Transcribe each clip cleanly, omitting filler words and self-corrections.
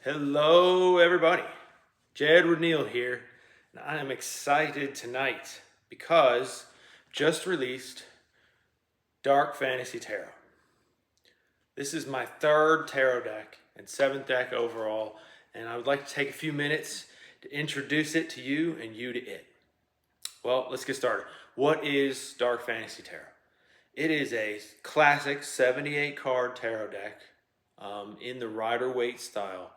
Hello everybody, Jed with Neill here, and I am excited tonight because just released Dark Fantasy Tarot. This is my third tarot deck and seventh deck overall, and I would like to take a few minutes to introduce it to you and you to it. Well, let's get started. What is Dark Fantasy Tarot? It is a classic 78 card tarot deck in the Rider-Waite style.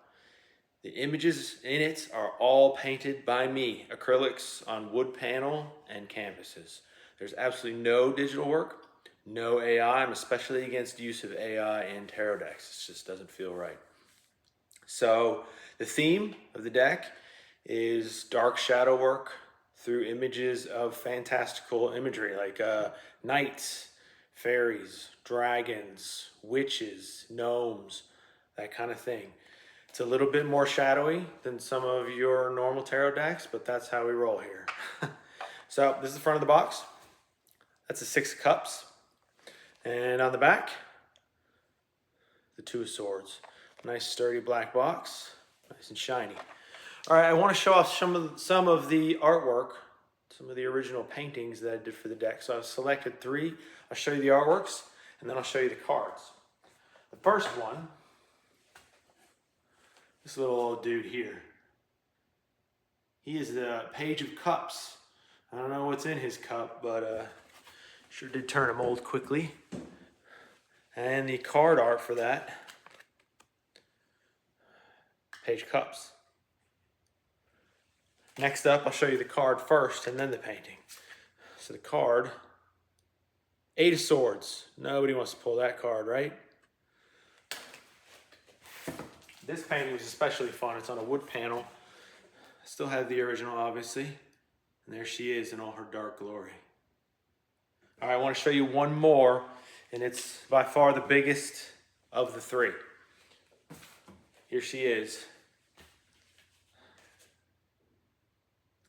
The images in it are all painted by me, acrylics on wood panel and canvases. There's absolutely no digital work, no AI. I'm especially against the use of AI in tarot decks. It just doesn't feel right. So the theme of the deck is dark shadow work through images of fantastical imagery like knights, fairies, dragons, witches, gnomes, that kind of thing. It's a little bit more shadowy than some of your normal tarot decks, but that's how we roll here. So this is the front of the box. That's a 6 of Cups. And on the back, the 2 of Swords. Nice sturdy black box, nice and shiny. All right, I want to show off some of the artwork, some of the original paintings that I did for the deck. So I've selected 3. I'll show you the artworks, and then I'll show you the cards. The first one, this little old dude here. He is the Page of Cups. I don't know what's in his cup, but sure did turn him old quickly. And the card art for that, Page of Cups. Next up, I'll show you the card first and then the painting. So the card, 8 of Swords. Nobody wants to pull that card, right? This painting was especially fun. It's on a wood panel. I still have the original, obviously. And there she is in all her dark glory. All right, I want to show you one more, and it's by far the biggest of the 3. Here she is.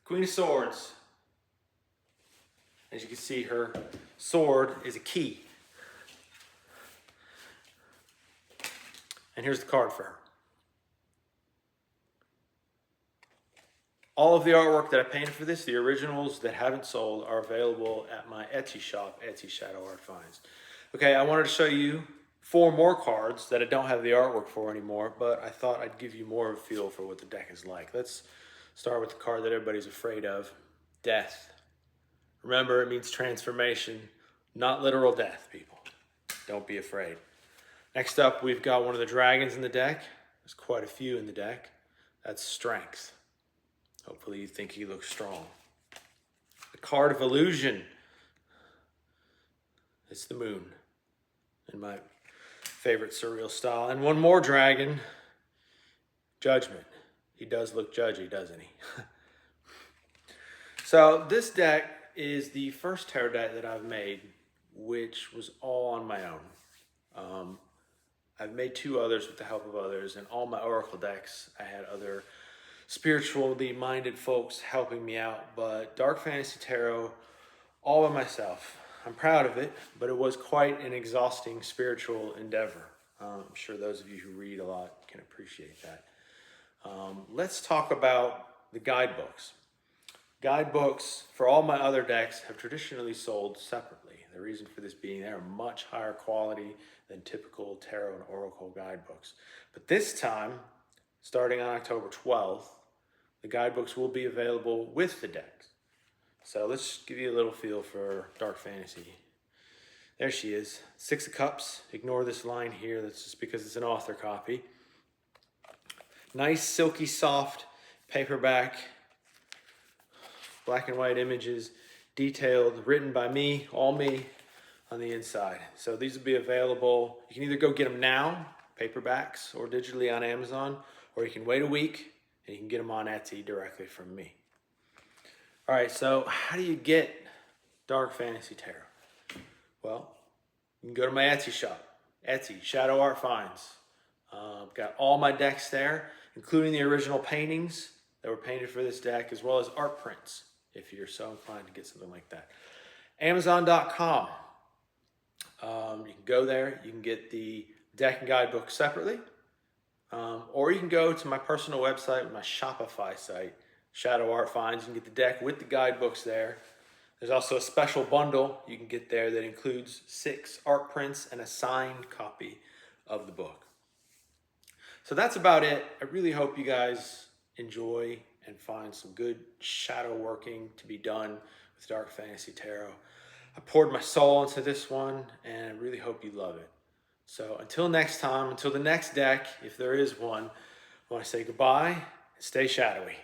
Queen of Swords. As you can see, her sword is a key. And here's the card for her. All of the artwork that I painted for this, the originals that haven't sold, are available at my Etsy shop, Etsy Shadow Art Finds. Okay, I wanted to show you 4 more cards that I don't have the artwork for anymore, but I thought I'd give you more of a feel for what the deck is like. Let's start with the card that everybody's afraid of, Death. Remember, it means transformation, not literal death, people. Don't be afraid. Next up, we've got one of the dragons in the deck. There's quite a few in the deck. That's Strength. Hopefully you think he looks strong. The card of Illusion. It's the Moon in my favorite surreal style. And one more dragon, Judgment. He does look judgy, doesn't he? So this deck is the first tarot deck that I've made, which was all on my own. I've made 2 others with the help of others, and all my oracle decks, I had other spiritually minded folks helping me out, but Dark Fantasy Tarot, all by myself. I'm proud of it, but it was quite an exhausting spiritual endeavor. I'm sure those of you who read a lot can appreciate that. Let's talk about the guidebooks. Guidebooks for all my other decks have traditionally sold separately. The reason for this being they're much higher quality than typical tarot and oracle guidebooks. But this time, starting on October 12th, the guidebooks will be available with the decks. So let's give you a little feel for Dark Fantasy. There she is, 6 of Cups. Ignore this line here, that's just because it's an author copy. Nice, silky, soft paperback, black and white images, detailed, written by me, all me, on the inside. So these will be available. You can either go get them now, paperbacks, or digitally on Amazon, or you can wait a week and you can get them on Etsy directly from me. All right, so how do you get Dark Fantasy Tarot? Well, you can go to my Etsy shop, Etsy, Shadow Art Finds. I've got all my decks there, including the original paintings that were painted for this deck, as well as art prints, if you're so inclined to get something like that. Amazon.com. You can go there, you can get the deck and guidebook separately. Or you can go to my personal website, my Shopify site, Shadow Art Finds. You can get the deck with the guidebooks there. There's also a special bundle you can get there that includes 6 art prints and a signed copy of the book. So that's about it. I really hope you guys enjoy and find some good shadow working to be done with Dark Fantasy Tarot. I poured my soul into this one, and I really hope you love it. So until next time, until the next deck, if there is one, I want to say goodbye and stay shadowy.